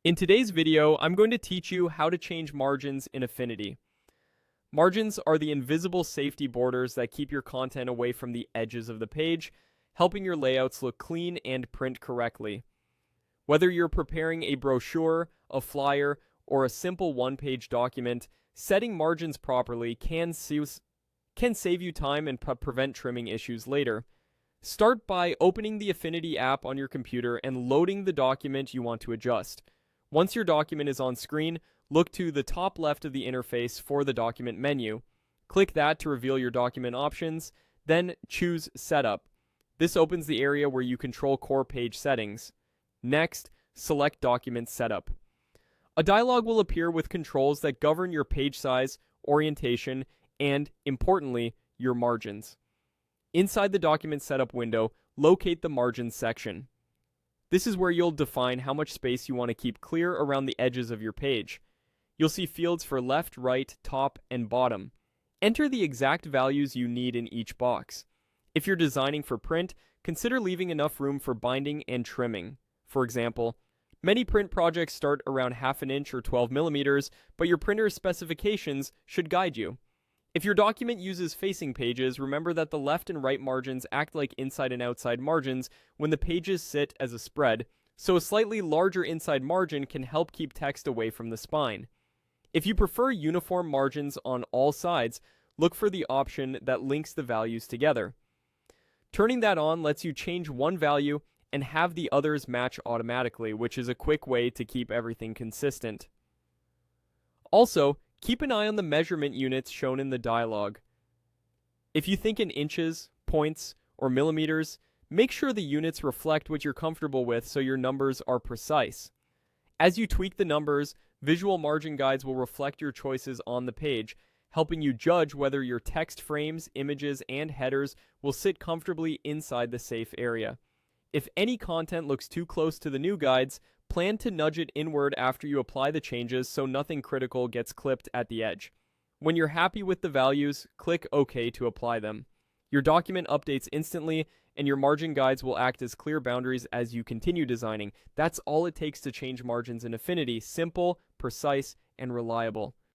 In today's video, I'm going to teach you how to change margins in Affinity. Margins are the invisible safety borders that keep your content away from the edges of the page, helping your layouts look clean and print correctly. Whether you're preparing a brochure, a flyer, or a simple one-page document, setting margins properly can save you time and prevent trimming issues later. Start by opening the Affinity app on your computer and loading the document you want to adjust. Once your document is on screen, look to the top left of the interface for the document menu. Click that to reveal your document options, then choose Setup. This opens the area where you control core page settings. Next, select Document Setup. A dialog will appear with controls that govern your page size, orientation, and, importantly, your margins. Inside the Document Setup window, locate the Margins section. This is where you'll define how much space you want to keep clear around the edges of your page. You'll see fields for left, right, top, and bottom. Enter the exact values you need in each box. If you're designing for print, consider leaving enough room for binding and trimming. For example, many print projects start around 1/2 inch or 12 millimeters, but your printer's specifications should guide you. If your document uses facing pages, remember that the left and right margins act like inside and outside margins when the pages sit as a spread, so a slightly larger inside margin can help keep text away from the spine. If you prefer uniform margins on all sides, look for the option that links the values together. Turning that on lets you change one value and have the others match automatically, which is a quick way to keep everything consistent. Also, keep an eye on the measurement units shown in the dialog. If you think in inches, points, or millimeters, make sure the units reflect what you're comfortable with so your numbers are precise. As you tweak the numbers, visual margin guides will reflect your choices on the page, helping you judge whether your text frames, images, and headers will sit comfortably inside the safe area. If any content looks too close to the new guides, plan to nudge it inward after you apply the changes so nothing critical gets clipped at the edge. When you're happy with the values, click OK to apply them. Your document updates instantly, and your margin guides will act as clear boundaries as you continue designing. That's all it takes to change margins in Affinity: simple, precise, and reliable.